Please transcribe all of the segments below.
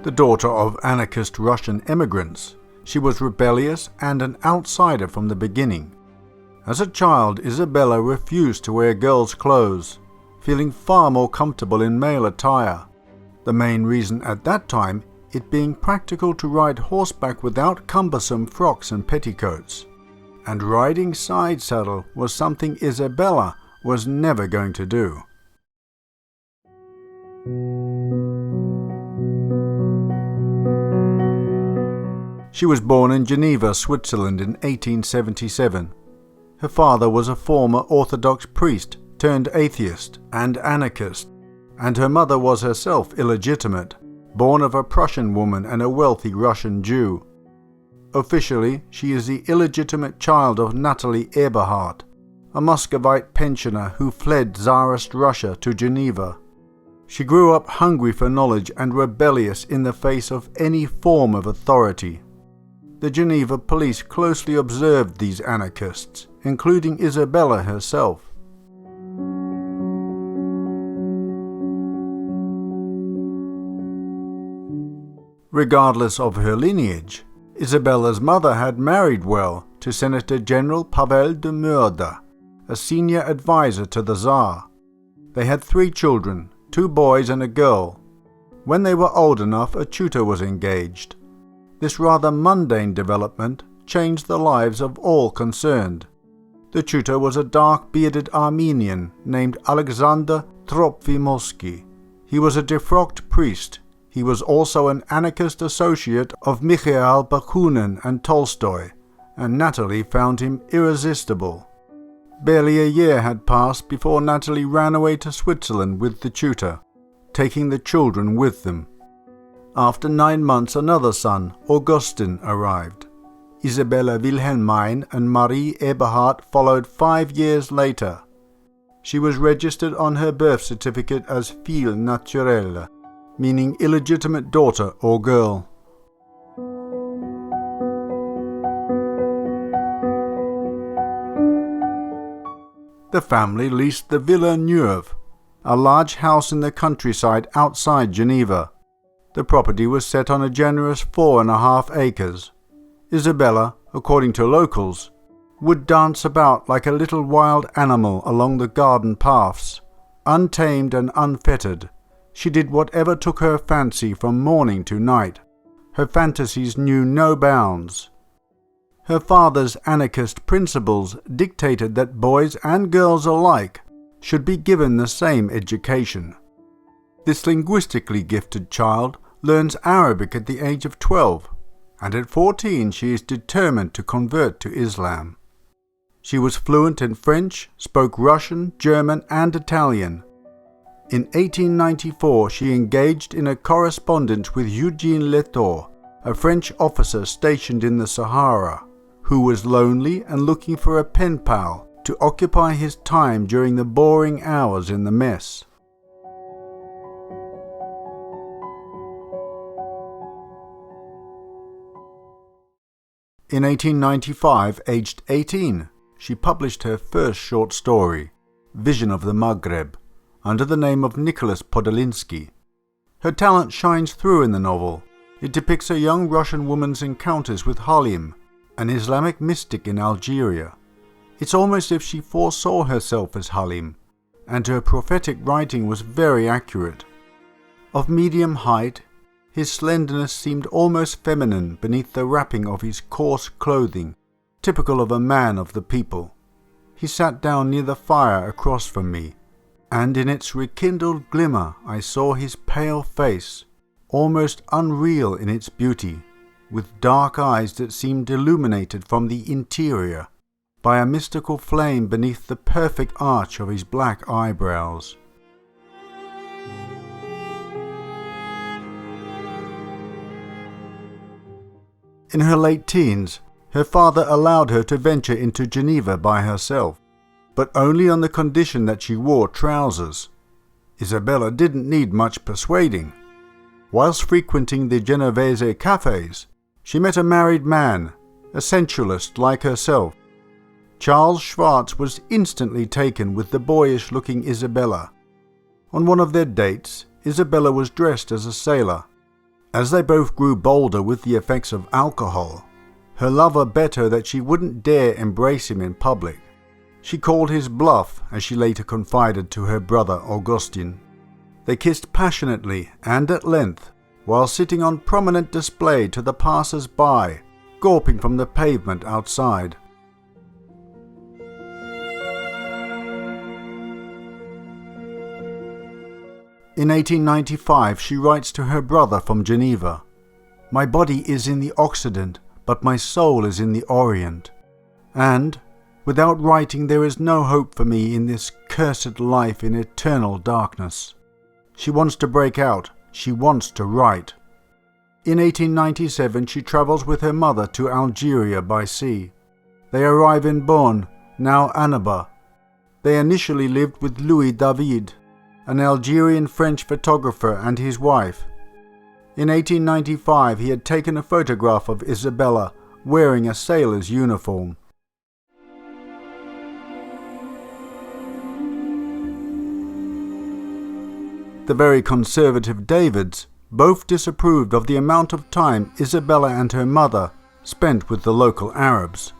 The daughter of anarchist Russian immigrants, she was rebellious and an outsider from the beginning. As a child, Isabella refused to wear girls' clothes, feeling far more comfortable in male attire. The main reason at that time it being practical to ride horseback without cumbersome frocks and petticoats. And riding side saddle was something Isabella was never going to do. She was born in Geneva, Switzerland in 1877. Her father was a former Orthodox priest turned atheist and anarchist, and her mother was herself illegitimate, born of a Prussian woman and a wealthy Russian Jew. Officially, she is the illegitimate child of Natalie Eberhardt, a Muscovite pensioner who fled Tsarist Russia to Geneva. She grew up hungry for knowledge and rebellious in the face of any form of authority. The Geneva police closely observed these anarchists, including Isabella herself. Regardless of her lineage, Isabella's mother had married well to Senator General Pavel de Murda, a senior advisor to the Tsar. They had 3 children, 2 boys and a girl. When they were old enough, a tutor was engaged. This rather mundane development changed the lives of all concerned. The tutor was a dark-bearded Armenian named Alexander Tropfimovsky. He was a defrocked priest. He was also an anarchist associate of Mikhail Bakunin and Tolstoy, and Natalie found him irresistible. Barely a year had passed before Natalie ran away to Switzerland with the tutor, taking the children with them. After 9 months, another son, Augustin, arrived. Isabella Wilhelmine and Marie Eberhardt followed 5 years later. She was registered on her birth certificate as fille naturelle, meaning illegitimate daughter or girl. The family leased the Villa Neuve, a large house in the countryside outside Geneva. The property was set on a generous 4.5 acres. Isabella, according to locals, would dance about like a little wild animal along the garden paths. Untamed and unfettered, she did whatever took her fancy from morning to night. Her fantasies knew no bounds. Her father's anarchist principles dictated that boys and girls alike should be given the same education. This linguistically gifted child learns Arabic at the age of 12, and at 14 she is determined to convert to Islam. She was fluent in French, spoke Russian, German and Italian. In 1894 she engaged in a correspondence with Eugene Letour, a French officer stationed in the Sahara, who was lonely and looking for a pen pal to occupy his time during the boring hours in the mess. In 1895, aged 18, she published her first short story, Vision of the Maghreb, under the name of Nicholas Podolinsky. Her talent shines through in the novel. It depicts a young Russian woman's encounters with Halim, an Islamic mystic in Algeria. It's almost as if she foresaw herself as Halim, and her prophetic writing was very accurate. Of medium height, his slenderness seemed almost feminine beneath the wrapping of his coarse clothing, typical of a man of the people. He sat down near the fire across from me, and in its rekindled glimmer I saw his pale face, almost unreal in its beauty, with dark eyes that seemed illuminated from the interior by a mystical flame beneath the perfect arch of his black eyebrows. In her late teens, her father allowed her to venture into Geneva by herself, but only on the condition that she wore trousers. Isabella didn't need much persuading. Whilst frequenting the Genovese cafes, she met a married man, a sensualist like herself. Charles Schwartz was instantly taken with the boyish-looking Isabella. On one of their dates, Isabella was dressed as a sailor. As they both grew bolder with the effects of alcohol, her lover bet her that she wouldn't dare embrace him in public. She called his bluff, as she later confided to her brother Augustin. They kissed passionately and at length, while sitting on prominent display to the passers-by, gawping from the pavement outside. In 1895 she writes to her brother from Geneva, "My body is in the Occident, but my soul is in the Orient. And, without writing, there is no hope for me in this cursed life in eternal darkness." She wants to break out. She wants to write. In 1897 she travels with her mother to Algeria by sea. They arrive in Bonn, now Annaba. They initially lived with Louis David, an Algerian French photographer, and his wife. In 1895 he had taken a photograph of Isabella wearing a sailor's uniform. The very conservative Davids both disapproved of the amount of time Isabella and her mother spent with the local Arabs.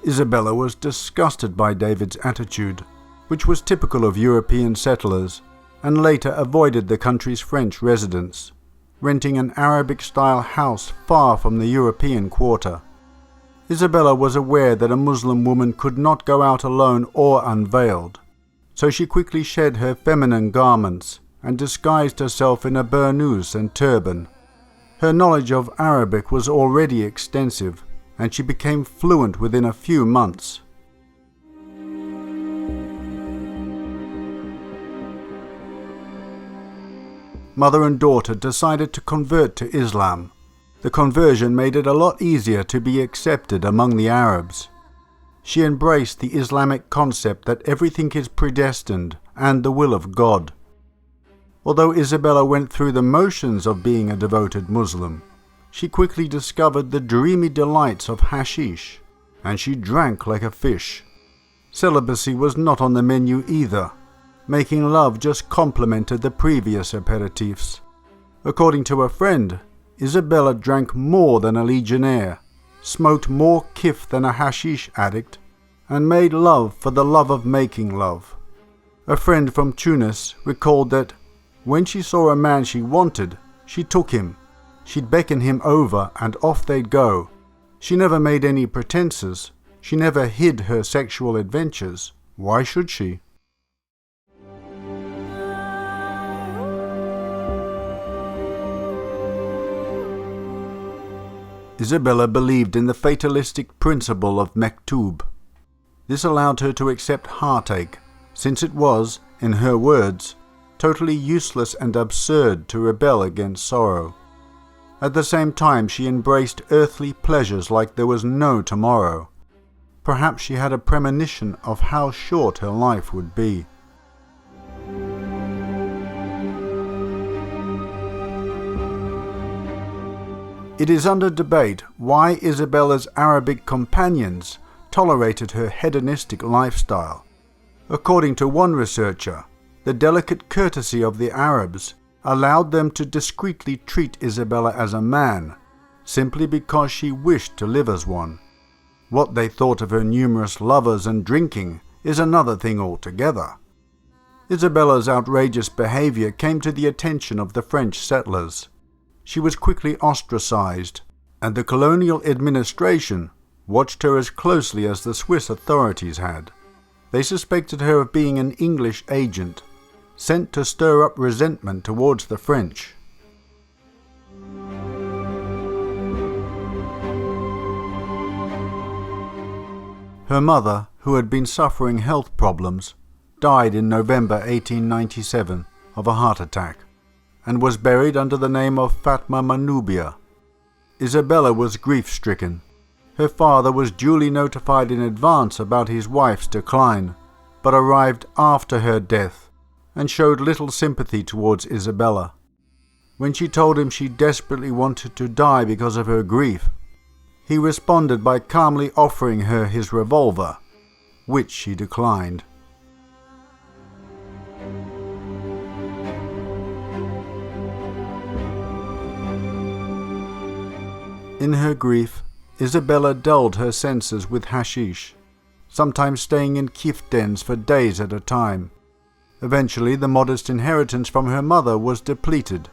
Isabella was disgusted by David's attitude, which was typical of European settlers, and later avoided the country's French residents, renting an Arabic-style house far from the European quarter. Isabella was aware that a Muslim woman could not go out alone or unveiled, so she quickly shed her feminine garments and disguised herself in a burnous and turban. Her knowledge of Arabic was already extensive, and she became fluent within a few months. Mother and daughter decided to convert to Islam. The conversion made it a lot easier to be accepted among the Arabs. She embraced the Islamic concept that everything is predestined and the will of God. Although Isabella went through the motions of being a devoted Muslim, she quickly discovered the dreamy delights of hashish, and she drank like a fish. Celibacy was not on the menu either. Making love just complemented the previous aperitifs. According to a friend, Isabella drank more than a legionnaire, smoked more kif than a hashish addict, and made love for the love of making love. A friend from Tunis recalled that when she saw a man she wanted, she took him. She'd beckon him over and off they'd go. She never made any pretenses. She never hid her sexual adventures. Why should she? Isabella believed in the fatalistic principle of Mektub. This allowed her to accept heartache, since it was, in her words, totally useless and absurd to rebel against sorrow. At the same time, she embraced earthly pleasures like there was no tomorrow. Perhaps she had a premonition of how short her life would be. It is under debate why Isabella's Arabic companions tolerated her hedonistic lifestyle. According to one researcher, the delicate courtesy of the Arabs allowed them to discreetly treat Isabella as a man, simply because she wished to live as one. What they thought of her numerous lovers and drinking is another thing altogether. Isabella's outrageous behavior came to the attention of the French settlers. She was quickly ostracized, and the colonial administration watched her as closely as the Swiss authorities had. They suspected her of being an English agent, sent to stir up resentment towards the French. Her mother, who had been suffering health problems, died in November 1897 of a heart attack, and was buried under the name of Fatma Manubia. Isabella was grief-stricken. Her father was duly notified in advance about his wife's decline, but arrived after her death and showed little sympathy towards Isabella. When she told him she desperately wanted to die because of her grief, he responded by calmly offering her his revolver, which she declined. In her grief, Isabella dulled her senses with hashish, sometimes staying in kif dens for days at a time. Eventually, the modest inheritance from her mother was depleted,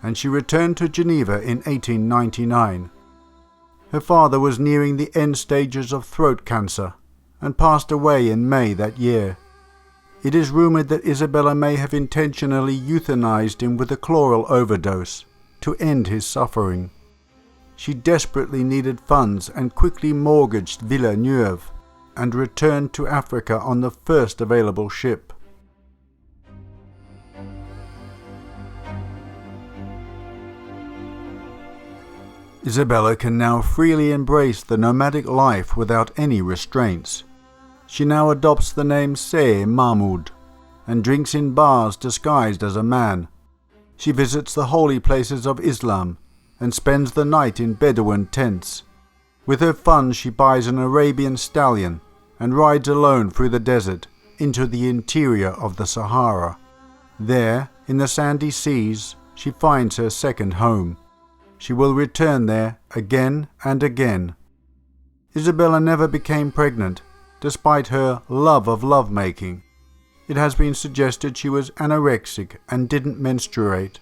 and she returned to Geneva in 1899. Her father was nearing the end stages of throat cancer and passed away in May that year. It is rumoured that Isabella may have intentionally euthanized him with a chloral overdose to end his suffering. She desperately needed funds and quickly mortgaged Villeneuve and returned to Africa on the first available ship. Isabella can now freely embrace the nomadic life without any restraints. She now adopts the name Sey Mahmoud and drinks in bars disguised as a man. She visits the holy places of Islam and spends the night in Bedouin tents. With her funds she buys an Arabian stallion and rides alone through the desert into the interior of the Sahara. There, in the sandy seas, she finds her second home. She will return there again and again. Isabella never became pregnant, despite her love of lovemaking. It has been suggested she was anorexic and didn't menstruate.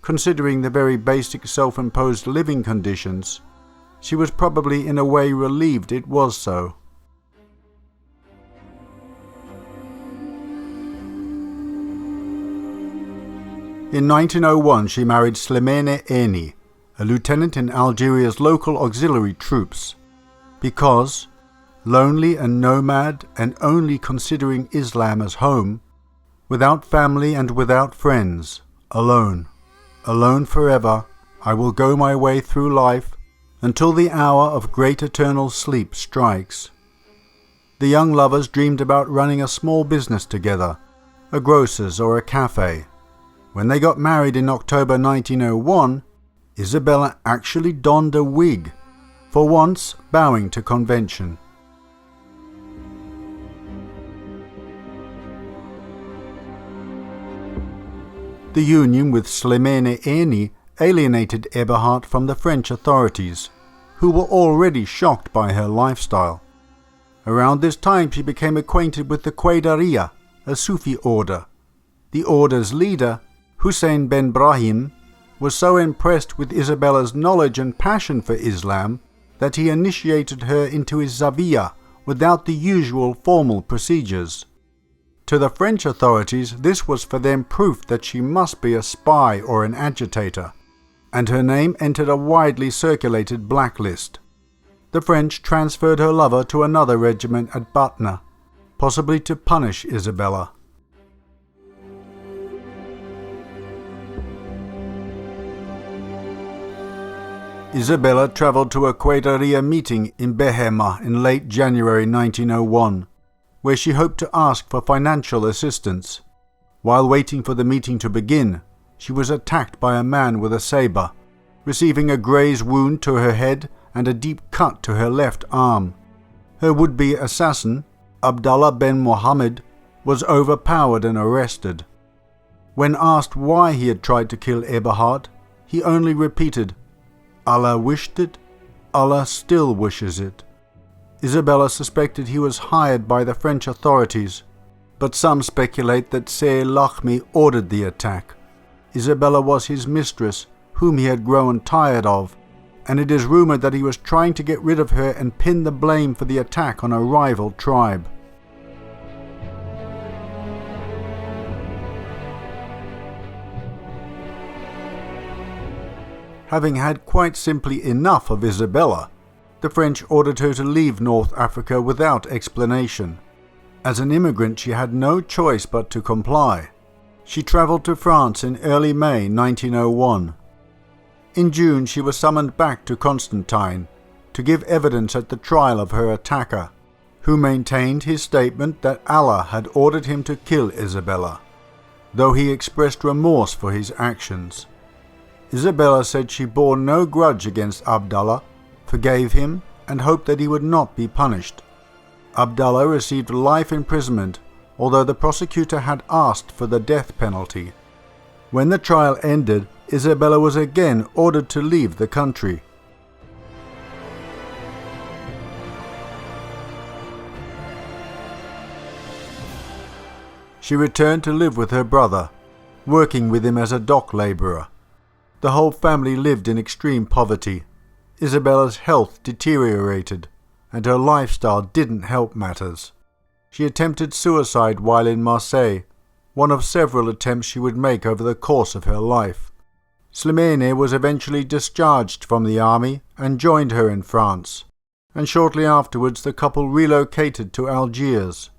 Considering the very basic self-imposed living conditions, she was probably in a way relieved it was so. In 1901 she married Slimane Eni, a lieutenant in Algeria's local auxiliary troops, because, lonely and nomad and only considering Islam as home, without family and without friends, alone forever, I will go my way through life until the hour of great eternal sleep strikes. The young lovers dreamed about running a small business together, a grocer's or a cafe. When they got married in October 1901, Isabella actually donned a wig, for once bowing to convention. The union with Slimane Eni alienated Eberhard from the French authorities, who were already shocked by her lifestyle. Around this time she became acquainted with the Qadariya, a Sufi order. The order's leader, Hussein ben Brahim, was so impressed with Isabella's knowledge and passion for Islam that he initiated her into his Zawiya without the usual formal procedures. To the French authorities, this was for them proof that she must be a spy or an agitator, and her name entered a widely circulated blacklist. The French transferred her lover to another regiment at Batna, possibly to punish Isabella. Isabella travelled to a Qadariya meeting in Behema in late January 1901, where she hoped to ask for financial assistance. While waiting for the meeting to begin, she was attacked by a man with a sabre, receiving a graze wound to her head and a deep cut to her left arm. Her would-be assassin, Abdallah ben Mohammed, was overpowered and arrested. When asked why he had tried to kill Eberhard, he only repeated, "Allah wished it, Allah still wishes it." Isabella suspected he was hired by the French authorities, but some speculate that Sey Lakhmi ordered the attack. Isabella was his mistress, whom he had grown tired of, and it is rumoured that he was trying to get rid of her and pin the blame for the attack on a rival tribe. Having had quite simply enough of Isabella, the French ordered her to leave North Africa without explanation. As an immigrant, she had no choice but to comply. She travelled to France in early May 1901. In June, she was summoned back to Constantine to give evidence at the trial of her attacker, who maintained his statement that Allah had ordered him to kill Isabella, though he expressed remorse for his actions. Isabella said she bore no grudge against Abdallah, forgave him, and hoped that he would not be punished. Abdallah received life imprisonment, although the prosecutor had asked for the death penalty. When the trial ended, Isabella was again ordered to leave the country. She returned to live with her brother, working with him as a dock labourer. The whole family lived in extreme poverty. Isabella's health deteriorated, and her lifestyle didn't help matters. She attempted suicide while in Marseille, one of several attempts she would make over the course of her life. Slimane was eventually discharged from the army and joined her in France, and shortly afterwards the couple relocated to Algiers.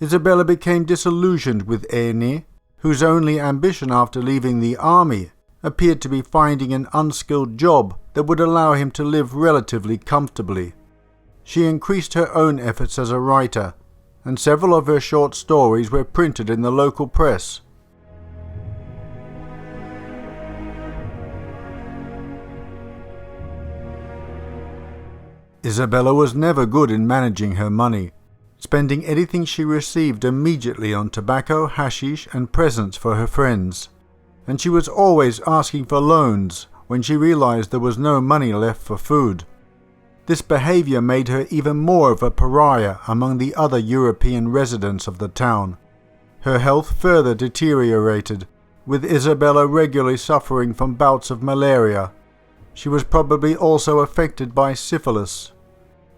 Isabella became disillusioned with Eni, whose only ambition after leaving the army appeared to be finding an unskilled job that would allow him to live relatively comfortably. She increased her own efforts as a writer, and several of her short stories were printed in the local press. Isabella was never good in managing her money, spending anything she received immediately on tobacco, hashish and presents for her friends, and she was always asking for loans when she realized there was no money left for food. This behavior made her even more of a pariah among the other European residents of the town. Her health further deteriorated, with Isabella regularly suffering from bouts of malaria. She was probably also affected by syphilis.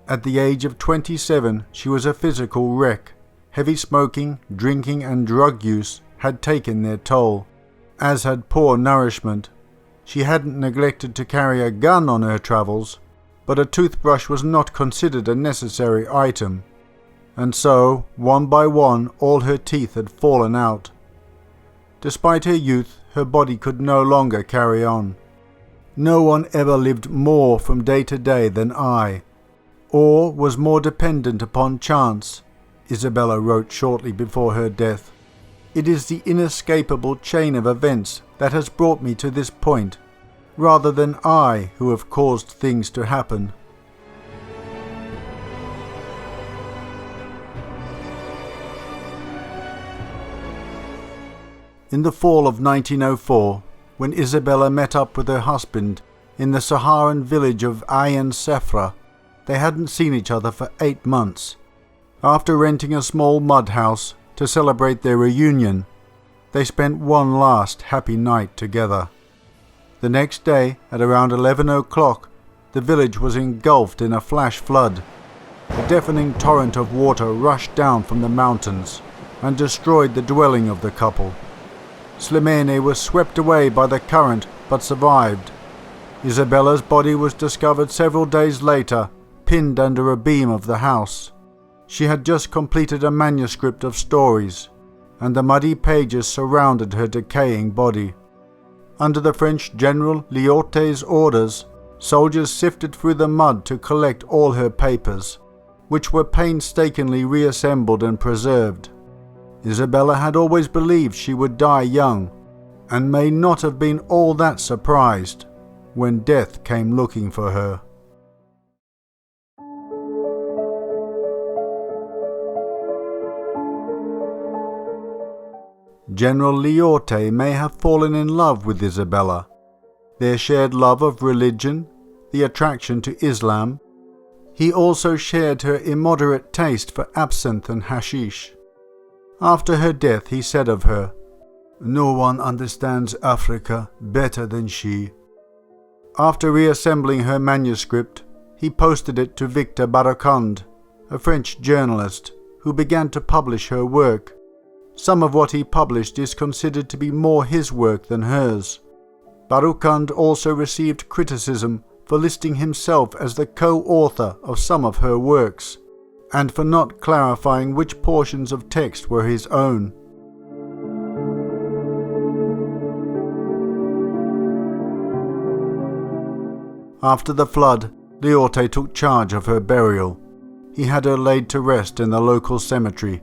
At the age of 27, she was a physical wreck. Heavy smoking, drinking and drug use had taken their toll, as had poor nourishment. She hadn't neglected to carry a gun on her travels, but a toothbrush was not considered a necessary item, and so, one by one, all her teeth had fallen out. Despite her youth, her body could no longer carry on. No one ever lived more from day to day than I, or was more dependent upon chance, Isabella wrote shortly before her death. It is the inescapable chain of events that has brought me to this point, rather than I who have caused things to happen. In the fall of 1904, when Isabella met up with her husband in the Saharan village of Ain Sefra, they hadn't seen each other for 8 months. After renting a small mud house to celebrate their reunion, they spent one last happy night together. The next day, at around 11 o'clock, the village was engulfed in a flash flood. A deafening torrent of water rushed down from the mountains and destroyed the dwelling of the couple. Slimane was swept away by the current but survived. Isabella's body was discovered several days later, pinned under a beam of the house. She had just completed a manuscript of stories, and the muddy pages surrounded her decaying body. Under the French General Lyautey's orders, soldiers sifted through the mud to collect all her papers, which were painstakingly reassembled and preserved. Isabella had always believed she would die young, and may not have been all that surprised when death came looking for her. General Lyautey may have fallen in love with Isabella. Their shared love of religion, the attraction to Islam. He also shared her immoderate taste for absinthe and hashish. After her death he said of her, "No one understands Africa better than she." After reassembling her manuscript, he posted it to Victor Baroukand, a French journalist, who began to publish her work. Some of what he published is considered to be more his work than hers. Baroukand also received criticism for listing himself as the co-author of some of her works, and for not clarifying which portions of text were his own. After the flood, Lyautey took charge of her burial. He had her laid to rest in the local cemetery,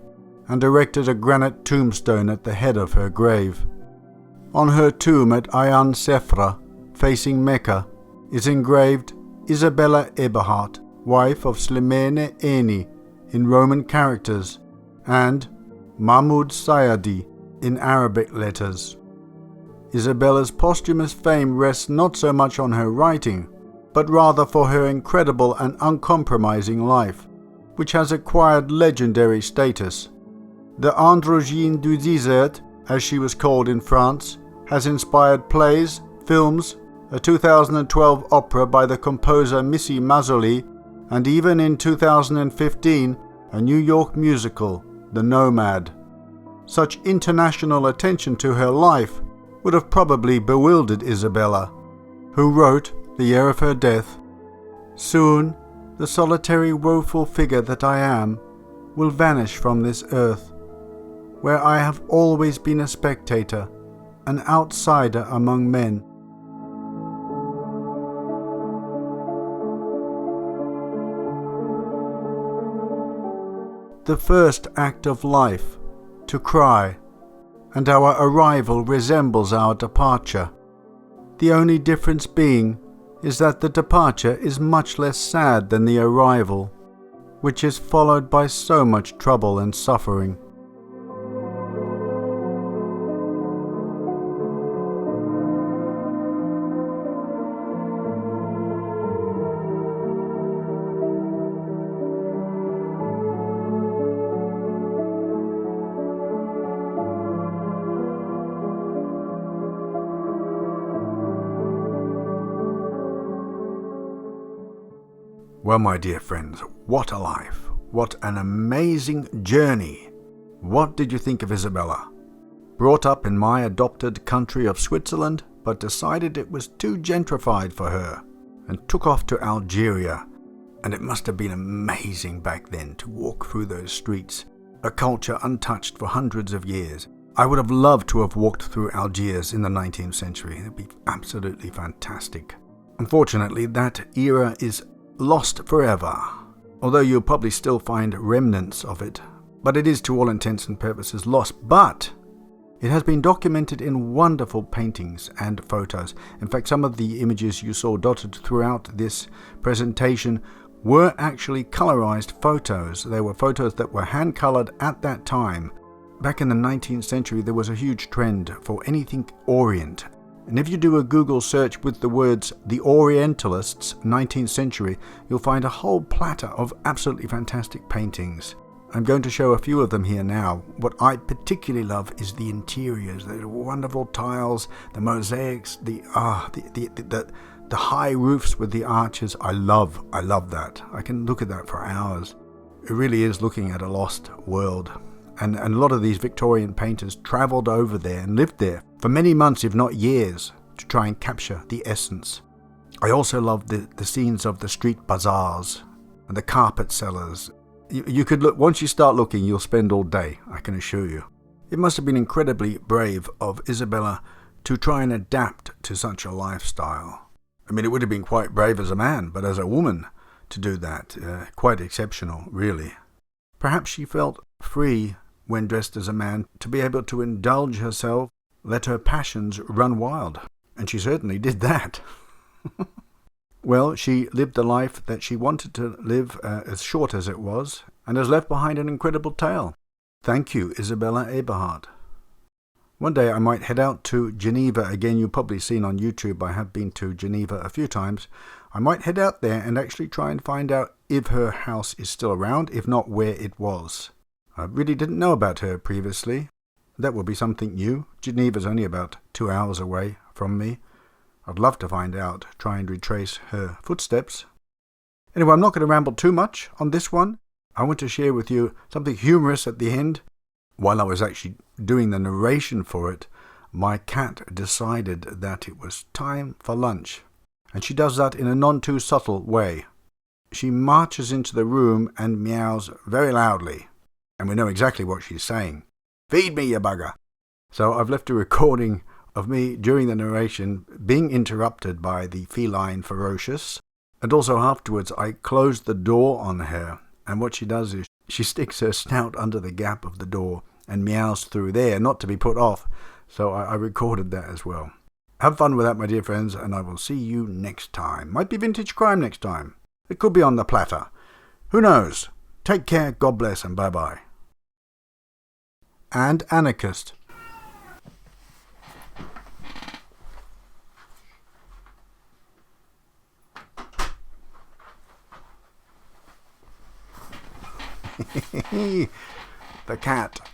and erected a granite tombstone at the head of her grave. On her tomb at Ain Sefra, facing Mecca, is engraved Isabella Eberhardt, wife of Slimane Eni, in Roman characters, and Mahmoud Sayadi in Arabic letters. Isabella's posthumous fame rests not so much on her writing, but rather for her incredible and uncompromising life, which has acquired legendary status. The Androgyne du Désert, as she was called in France, has inspired plays, films, a 2012 opera by the composer Missy Mazzoli, and even in 2015, a New York musical, The Nomad. Such international attention to her life would have probably bewildered Isabella, who wrote, the year of her death, "Soon, the solitary woeful figure that I am will vanish from this earth, where I have always been a spectator, an outsider among men." The first act of life, to cry, and our arrival resembles our departure. The only difference being is that the departure is much less sad than the arrival, which is followed by so much trouble and suffering. Well, my dear friends, what a life. What an amazing journey. What did you think of Isabella? Brought up in my adopted country of Switzerland, but decided it was too gentrified for her, and took off to Algeria. And it must have been amazing back then to walk through those streets, a culture untouched for hundreds of years. I would have loved to have walked through Algiers in the 19th century. It would be absolutely fantastic. Unfortunately, that era is lost forever, although you'll probably still find remnants of it, but it is to all intents and purposes lost. But it has been documented in wonderful paintings and photos. In fact, some of the images you saw dotted throughout this presentation were actually colorized photos. They were photos that were hand-colored at that time. Back in the 19th century, there was a huge trend for anything Orient. And if you do a Google search with the words "The Orientalists, 19th Century," you'll find a whole platter of absolutely fantastic paintings. I'm going to show a few of them here now. What I particularly love is the interiors, the wonderful tiles, the mosaics, the high roofs with the arches. I love that. I can look at that for hours. It really is looking at a lost world. And a lot of these Victorian painters travelled over there and lived there for many months, if not years, to try and capture the essence. I also love the scenes of the street bazaars and the carpet sellers. You could look, once you start looking, you'll spend all day, I can assure you. It must have been incredibly brave of Isabella to try and adapt to such a lifestyle. I mean, it would have been quite brave as a man, but as a woman to do that, quite exceptional, really. Perhaps she felt free when dressed as a man, to be able to indulge herself, let her passions run wild. And she certainly did that. Well, she lived the life that she wanted to live, as short as it was, and has left behind an incredible tale. Thank you, Isabella Eberhard. One day I might head out to Geneva again. You've probably seen on YouTube I have been to Geneva a few times. I might head out there and actually try and find out if her house is still around, if not where it was. I really didn't know about her previously. That will be something new. Geneva's only about 2 hours away from me. I'd love to find out, try and retrace her footsteps. Anyway, I'm not going to ramble too much on this one. I want to share with you something humorous at the end. While I was actually doing the narration for it, my cat decided that it was time for lunch. And she does that in a non-too-subtle way. She marches into the room and meows very loudly. And we know exactly what she's saying. "Feed me, you bugger!" So I've left a recording of me during the narration being interrupted by the feline ferocious. And also afterwards I closed the door on her. And what she does is she sticks her snout under the gap of the door and meows through there, not to be put off. So I recorded that as well. Have fun with that, my dear friends, and I will see you next time. Might be Vintage Crime next time. It could be on the platter. Who knows? Take care, God bless, and bye-bye. And Anarchist. The cat.